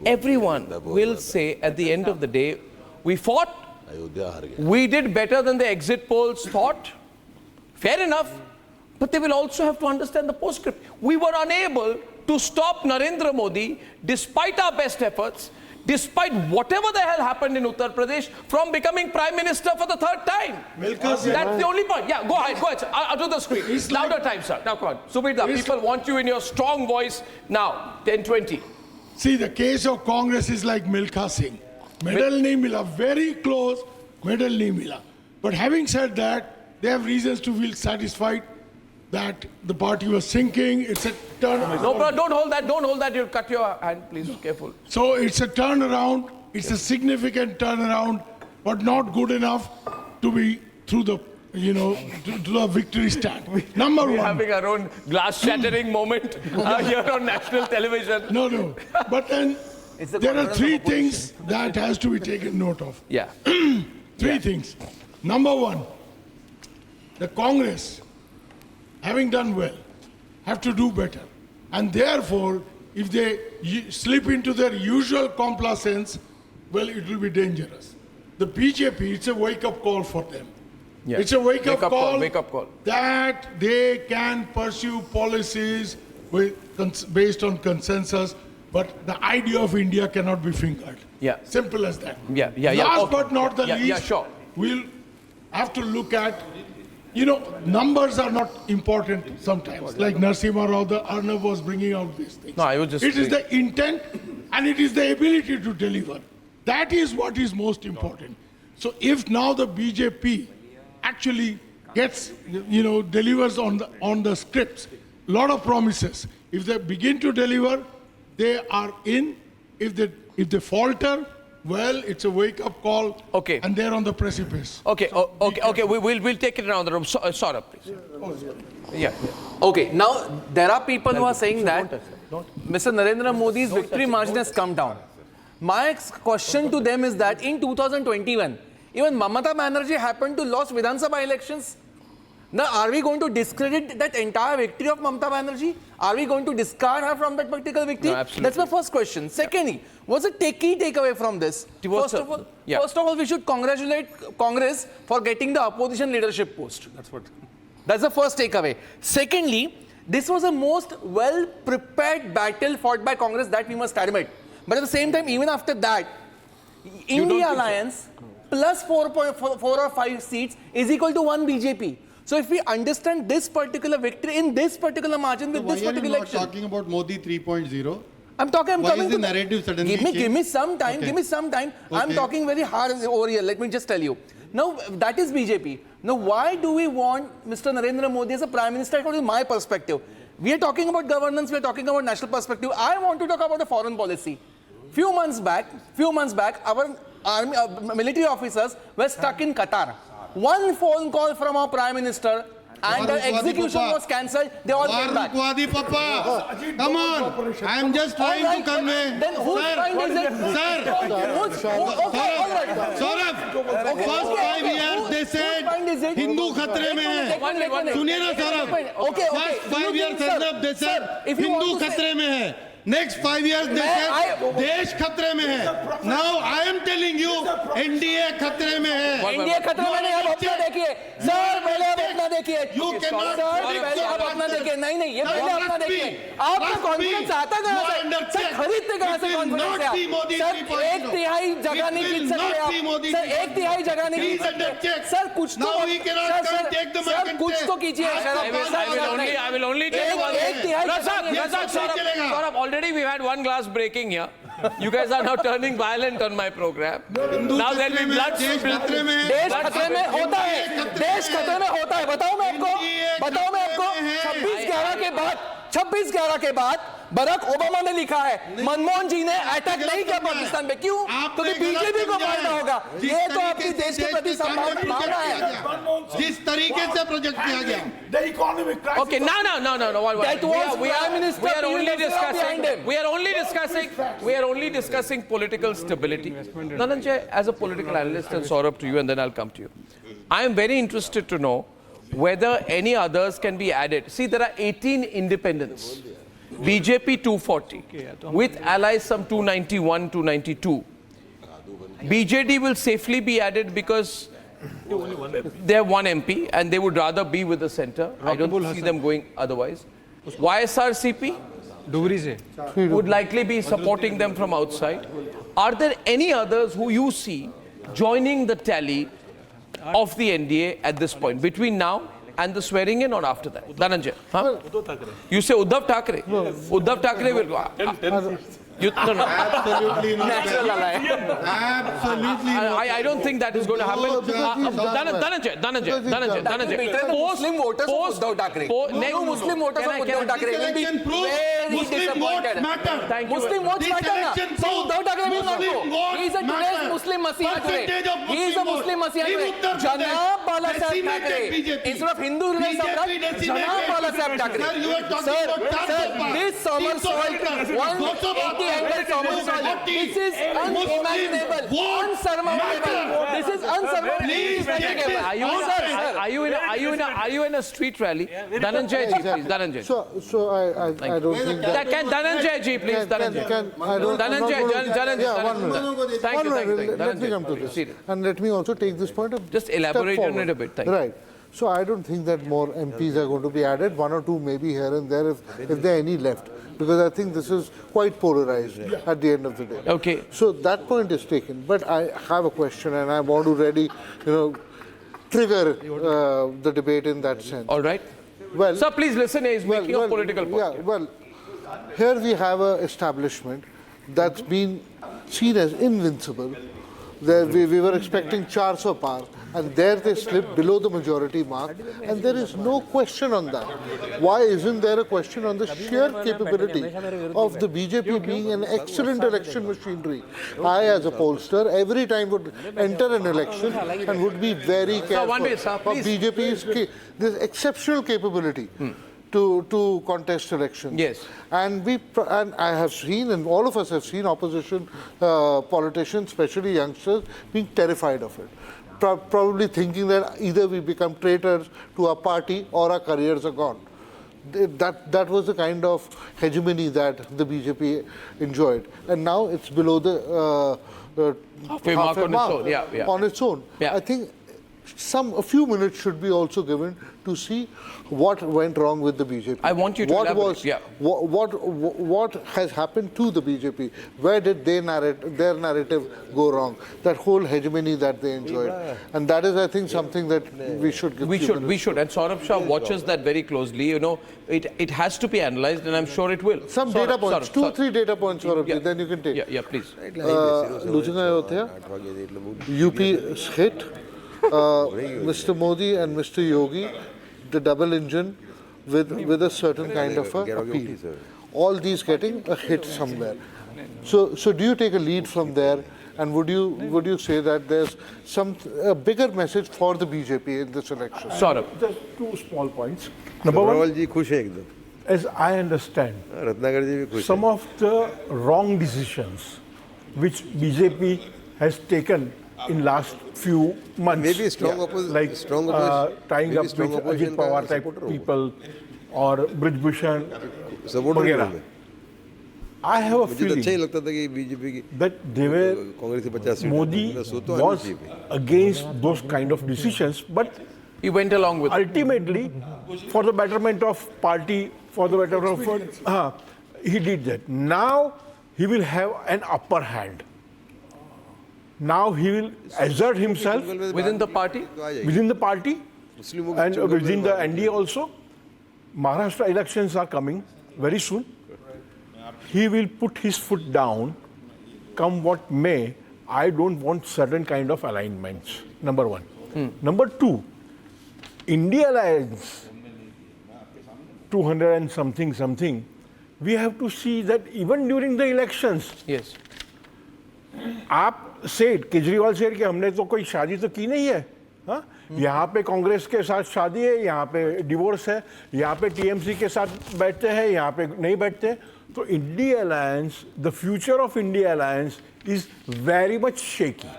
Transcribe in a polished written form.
everyone will say at the end of the day, we fought, we did better than the exit polls thought. Fair enough. But they will also have to understand the postscript. We were unable to stop Narendra Modi, despite our best efforts, despite whatever the hell happened in Uttar Pradesh, from becoming Prime Minister for the third time. That's the only point. Yeah, go ahead, sir. Out of the screen. It's louder time, sir. Now, come on. Subhita, people want you in your strong voice now. 10:20. See, the case of Congress is like Milkha Singh. Medal nahi mila, very close, medal nahi mila. But having said that, they have reasons to feel satisfied that the party was sinking. It's a turnaround. No, bro, don't hold that. Don't hold that. You'll cut your hand. Please, careful. So it's a turnaround. It's a significant turnaround, but not good enough to be through the, to the victory stand. Number one. We're having our own glass-shattering moment here on national television. No. But then there are three things that has to be taken note of. Yeah. Three things. Number one, the Congress, having done well, have to do better. And therefore, if they slip into their usual complacence, well, it will be dangerous. The BJP, it's a wake-up call for them. Yeah. It's a wake-up call that they can pursue policies based on consensus, but the idea of India cannot be fingered. Yeah. Simple as that. Yeah. Last but not the least, we'll have to look at, numbers are not important sometimes. Like Narasimha Rao, Arnab was bringing out these things. No, I was just... It is the intent and it is the ability to deliver. That is what is most important. So if now the BJP actually gets, delivers on the scripts, lot of promises. If they begin to deliver, they are in. If they falter, well, it's a wake-up call. Okay. And they're on the precipice. Okay. We'll take it around the room. Saurabh, please. Yeah. Okay. Now there are people who are saying that Mr. Narendra Modi's victory margin has come down. My question to them is that in 2021, even Mamata Banerjee happened to lose Vidhan Sabha elections. Now, are we going to discredit that entire victory of Mamata Banerjee? Are we going to discard her from that particular victory? No, absolutely. That's my first question. Secondly, what's the key takeaway from this? First of all, we should congratulate Congress for getting the opposition leadership post. That's the first takeaway. Secondly, this was the most well-prepared battle fought by Congress that we must admit. But at the same time, even after that, India Alliance plus 4 or 5 seats is equal to 1 BJP. So if we understand this particular victory in this particular margin with this particular election. Why are you not talking about Modi 3.0? I'm coming is the narrative suddenly give me some time. Okay. Give me some time. Okay. I'm talking very hard over here. Let me just tell you. Now, that is BJP. Now, why do we want Mr. Narendra Modi as a Prime Minister? According to my perspective. We are talking about governance. We are talking about national perspective. I want to talk about the foreign policy. Few months back, our army, military officers were stuck in Qatar. One phone call from our Prime Minister and the execution was cancelled. They all came back. Come on. I am just trying to convey. Then whose mind is it? Sir. Saurabh, first 5 years they said Hindu khatre mein hai. Suniye na Saurabh. First 5 years they said Hindu khatre mein hai. Next 5 years they said देश खतरे में है. Now I am telling you NDA खतरे में है. NDA खतरे में नहीं. आप अपना देखिए सर, पहले आप अपना देखिए. पहले आप अपना देखिए. नहीं ये पहले अपना देखिए. आपको कॉन्फिडेंस आता कहाँ से? सर खरीदते कहाँ से कॉन्फिडेंस है? सर 1/3 जगह नहीं जीत सकते आप. सर 1/3 जगह नहीं जीत सकते. सर कुछ तो सर कुछ तो कीजिए. I will only tell you one thing. Already we've had one glass breaking here. You guys are now turning violent on my program. Now there'll be blood spilled. देश खतरे में होता है. देश खतरे में होता है. बताओ मैं आपको 26/11 के बाद बराक ओबामा ने लिखा है मनमोहन जी ने अटैक नहीं किया पाकिस्तान पे. क्यों? क्योंकि बीजेपी को मारना होगा. ये तो आपकी देश के प्रति भावना है. जिस तरीके से प्रोजेक्ट किया गया. Okay, no. That was Prime Minister. We are only discussing political stability. Dhananjay, as a political analyst, and Saurabh to you, and then I'll come to you. I am very interested to know whether any others can be added. See, there are 18 independents. BJP 240, with allies some 291, 292. BJD will safely be added because they have one MP and they would rather be with the centre. I don't see them going otherwise. YSRCP would likely be supporting them from outside. Are there any others who you see joining the tally of the NDA at this point, between now and the swearing in or after that? Dhananjay, huh? You say Uddhav Thackeray? Uddhav Thackeray will go. No. Absolutely not. Absolutely not. I don't think that is going to happen. Dhananjay. Muslim voters of Uddhav Thackeray. No Muslim voters of Uddhav Thackeray will be very disappointed. Muslim votes matter. So Uddhav Thackeray will not go. He is a today's Muslim Messiah today. He is a Muslim Messiah today. Janab Bala Saheb Thackeray. Instead of Hindu Hriday Samraj, Janab Bala Saheb Thackeray. Sir, this summer salt, 180 this is unimaginable, unsurmountable. This is unsurmountable. Are you in a street rally? Dhananjay ji, please. Dhananjay. So I don't think that. Can Dhananjay ji, please? Dhananjay. Thank you. Let me come to this. And let me also take this point of just elaborate on it a bit. Thank you. Right. So I don't think that more MPs are going to be added, one or two maybe here and there if there are any left. Because I think this is quite polarized at the end of the day. Okay. So that point is taken. But I have a question and I want to really, trigger the debate in that sense. All right. Well, sir, please listen. He's making a political point. Yeah, well, here we have an establishment that's been seen as invincible. There we were expecting 400 par, and there they slipped below the majority mark, and there is no question on that. Why isn't there a question on the sheer capability of the BJP being an excellent election machinery? I, as a pollster, every time would enter an election and would be very careful of BJP's this exceptional capability. To contest elections. Yes. And I have seen, and all of us have seen, opposition politicians, especially youngsters, being terrified of it. Probably thinking that either we become traitors to our party or our careers are gone. That was the kind of hegemony that the BJP enjoyed. And now it's below the halfway mark on its own. Yeah. I think a few minutes should be also given to see what went wrong with the BJP. I want you to elaborate. What has happened to the BJP? Where did their narrative go wrong? That whole hegemony that they enjoyed. And that is, I think, something that we should give. We should. And Saurabh Shah watches that very closely. It has to be analyzed, and I'm sure it will. Some data points, two or three data points, Saurabh, then you can take. Yeah, please. UP hit. Mr. Modi and Mr. Yogi, the double engine with a certain kind of a appeal. All these getting a hit somewhere. So do you take a lead from there? And would you say that there's a bigger message for the BJP in this election? Saurabh. Just two small points. Number one, as I understand, some of the wrong decisions which BJP has taken in last few months, maybe strong opposition, tying up with Ajit Pawar type people or Brij Bhushan, वगैरह. I have a feeling that Modi was against those kind of decisions, but he went along with ultimately for the betterment of party, for the betterment of he did that. Now he will have an upper hand. Now he will assert himself within the party, and within the NDA also. Maharashtra elections are coming very soon. He will put his foot down, come what may. I don't want certain kind of alignments. Number one. Number two, India Alliance 200 and something. We have to see that even during the elections. Yes. आप सेठ केजरीवाल सेठ कि हमने तो कोई शादी तो की नहीं है, हाँ? यहाँ पे कांग्रेस के साथ शादी है, यहाँ पे डिवोर्स है, यहाँ पे टीएमसी के साथ बैठते हैं, यहाँ पे नहीं बैठते. तो India alliance, the future of India alliance is very much shaky.